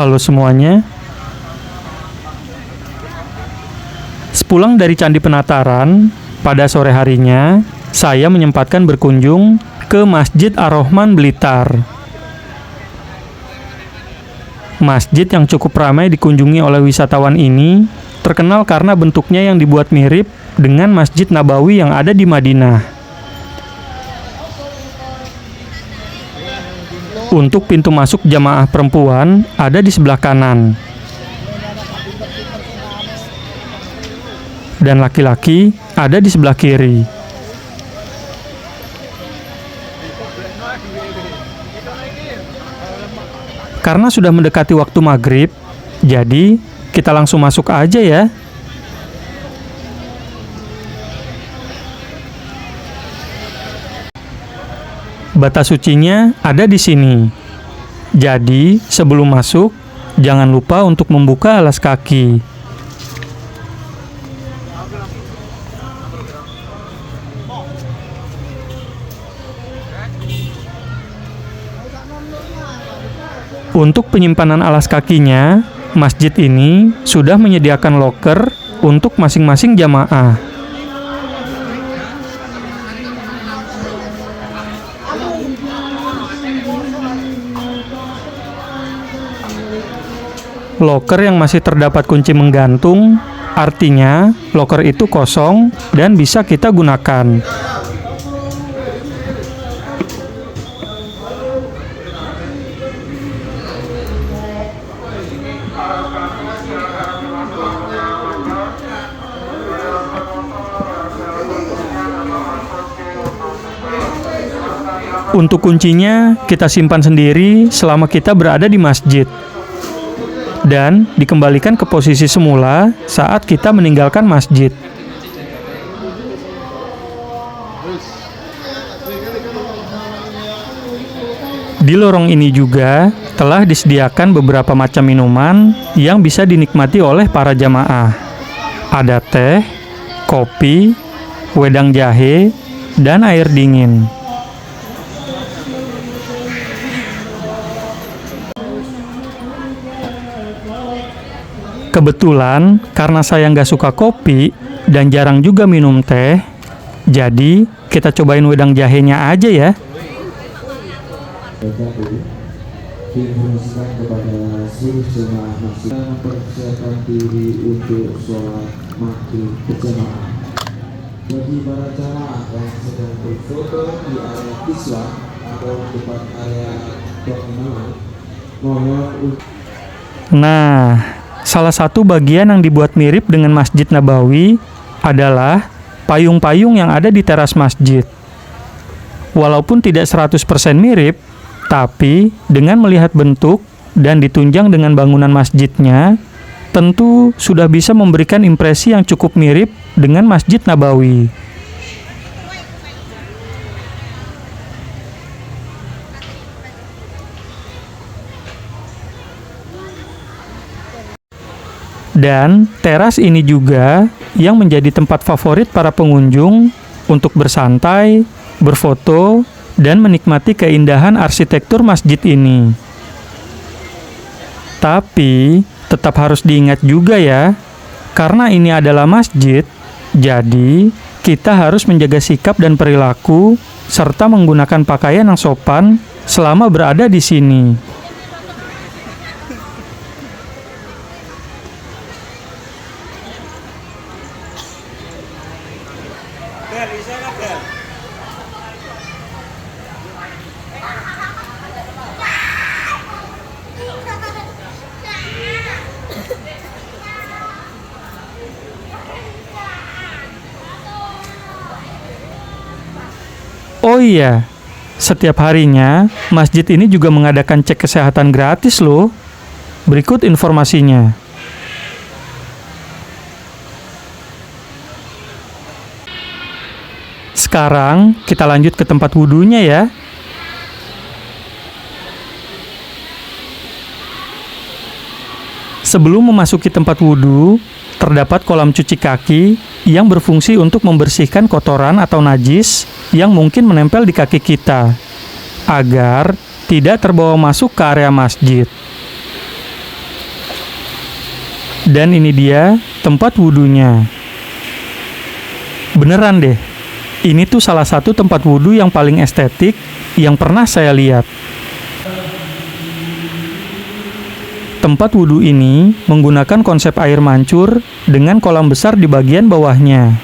Halo semuanya. Sepulang dari Candi Penataran, pada sore harinya, saya menyempatkan berkunjung ke Masjid Ar-Rahman Blitar. Masjid yang cukup ramai dikunjungi oleh wisatawan ini terkenal karena bentuknya yang dibuat mirip dengan Masjid Nabawi yang ada di Madinah. Untuk pintu masuk jamaah perempuan ada di sebelah kanan. Dan laki-laki ada di sebelah kiri. Karena sudah mendekati waktu maghrib, jadi kita langsung masuk aja ya. Batas sucinya ada di sini. Jadi, sebelum masuk, jangan lupa untuk membuka alas kaki. Untuk penyimpanan alas kakinya, masjid ini sudah menyediakan loker untuk masing-masing jamaah. Loker yang masih terdapat kunci menggantung, artinya loker itu kosong dan bisa kita gunakan. Untuk kuncinya, kita simpan sendiri selama kita berada di masjid. Dan dikembalikan ke posisi semula saat kita meninggalkan masjid. Di lorong ini juga telah disediakan beberapa macam minuman yang bisa dinikmati oleh para jamaah. Ada teh, kopi, wedang jahe, dan air dingin. Kebetulan, karena saya nggak suka kopi dan jarang juga minum teh, jadi kita cobain wedang jahenya aja ya. Diinformasikan kepada seluruh jemaah masjid mempersiapkan diri untuk sholat maghrib berjamaah. Bagi para jamaah yang sedang berfoto di area kiswah atau depan area bangunan, mohon. Nah, salah satu bagian yang dibuat mirip dengan Masjid Nabawi adalah payung-payung yang ada di teras masjid. Walaupun tidak 100% mirip, tapi dengan melihat bentuk dan ditunjang dengan bangunan masjidnya, tentu sudah bisa memberikan impresi yang cukup mirip dengan Masjid Nabawi. Dan teras ini juga yang menjadi tempat favorit para pengunjung untuk bersantai, berfoto, dan menikmati keindahan arsitektur masjid ini. Tapi, tetap harus diingat juga ya, karena ini adalah masjid, jadi kita harus menjaga sikap dan perilaku, serta menggunakan pakaian yang sopan selama berada di sini. Oh iya, setiap harinya masjid ini juga mengadakan cek kesehatan gratis loh. Berikut informasinya. Sekarang kita lanjut ke tempat wudhunya ya. Sebelum memasuki tempat wudhu, terdapat kolam cuci kaki yang berfungsi untuk membersihkan kotoran atau najis yang mungkin menempel di kaki kita, agar tidak terbawa masuk ke area masjid. Dan ini dia tempat wudhunya. Beneran deh, ini tuh salah satu tempat wudhu yang paling estetik yang pernah saya lihat. Tempat wudhu ini menggunakan konsep air mancur dengan kolam besar di bagian bawahnya.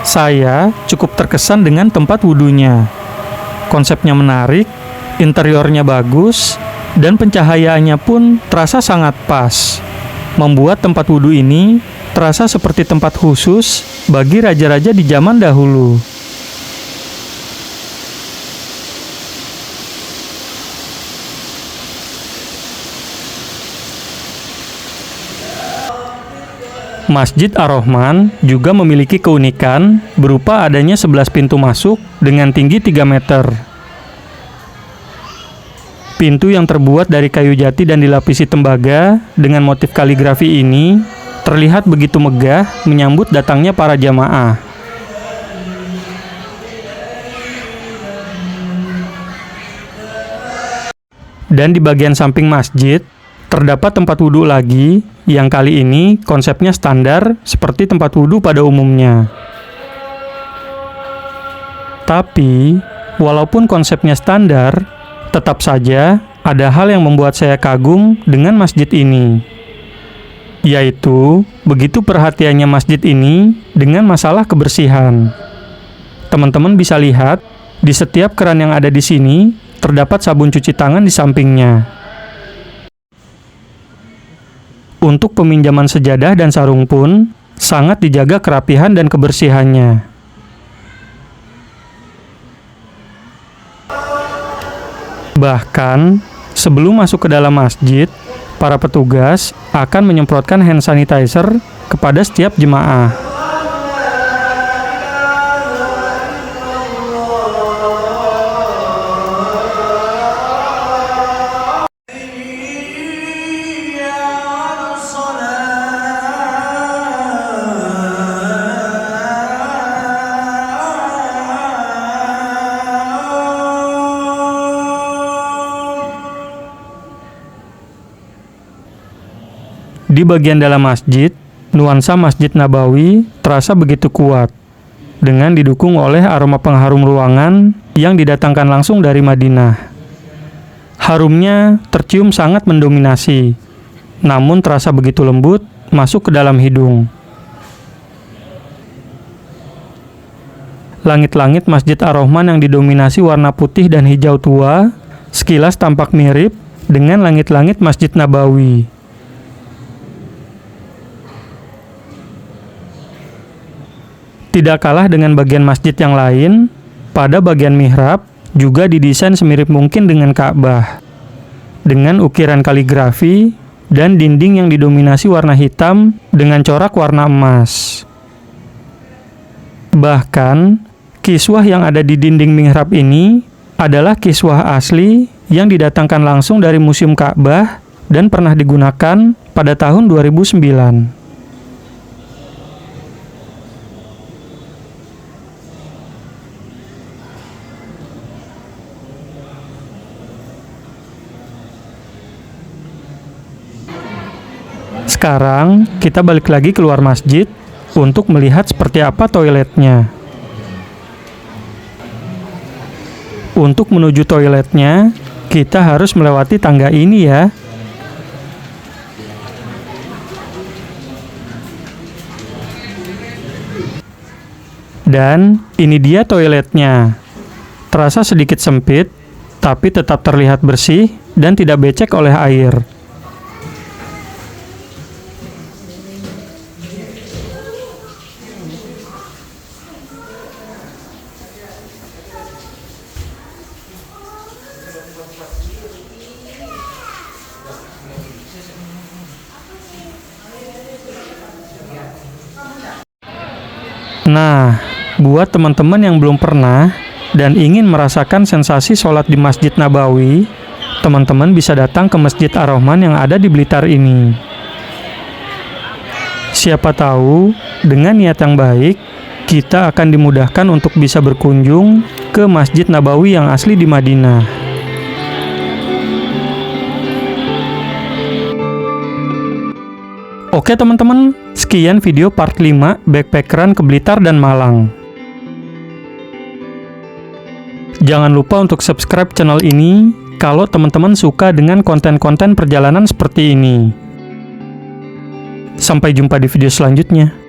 Saya cukup terkesan dengan tempat wudhunya. Konsepnya menarik, interiornya bagus, dan pencahayaannya pun terasa sangat pas. Membuat tempat wudhu ini terasa seperti tempat khusus bagi raja-raja di zaman dahulu. Masjid Ar-Rahman juga memiliki keunikan berupa adanya 11 pintu masuk dengan tinggi 3 meter. Pintu yang terbuat dari kayu jati dan dilapisi tembaga dengan motif kaligrafi ini terlihat begitu megah menyambut datangnya para jamaah. Dan di bagian samping masjid terdapat tempat wudhu lagi yang kali ini konsepnya standar seperti tempat wudhu pada umumnya. Tapi, walaupun konsepnya standar, tetap saja ada hal yang membuat saya kagum dengan masjid ini. Yaitu, begitu perhatiannya masjid ini dengan masalah kebersihan. Teman-teman bisa lihat, di setiap keran yang ada di sini, terdapat sabun cuci tangan di sampingnya. Untuk peminjaman sejadah dan sarung pun, sangat dijaga kerapihan dan kebersihannya. Bahkan, sebelum masuk ke dalam masjid, para petugas akan menyemprotkan hand sanitizer kepada setiap jemaah. Di bagian dalam masjid, nuansa Masjid Nabawi terasa begitu kuat, dengan didukung oleh aroma pengharum ruangan yang didatangkan langsung dari Madinah. Harumnya tercium sangat mendominasi, namun terasa begitu lembut masuk ke dalam hidung. Langit-langit Masjid Ar-Rahman yang didominasi warna putih dan hijau tua, sekilas tampak mirip dengan langit-langit Masjid Nabawi. Tidak kalah dengan bagian masjid yang lain, pada bagian mihrab juga didesain semirip mungkin dengan Ka'bah, dengan ukiran kaligrafi dan dinding yang didominasi warna hitam dengan corak warna emas. Bahkan, kiswah yang ada di dinding mihrab ini adalah kiswah asli yang didatangkan langsung dari Museum Ka'bah dan pernah digunakan pada tahun 2009. Sekarang, kita balik lagi keluar masjid untuk melihat seperti apa toiletnya. Untuk menuju toiletnya, kita harus melewati tangga ini ya. Dan ini dia toiletnya. Terasa sedikit sempit, tapi tetap terlihat bersih dan tidak becek oleh air. Nah, buat teman-teman yang belum pernah dan ingin merasakan sensasi sholat di Masjid Nabawi, teman-teman bisa datang ke Masjid Ar-Rahman yang ada di Blitar ini. Siapa tahu, dengan niat yang baik, kita akan dimudahkan untuk bisa berkunjung ke Masjid Nabawi yang asli di Madinah. Oke teman-teman, sekian video part 5 backpackeran ke Blitar dan Malang. Jangan lupa untuk subscribe channel ini kalau teman-teman suka dengan konten-konten perjalanan seperti ini. Sampai jumpa di video selanjutnya.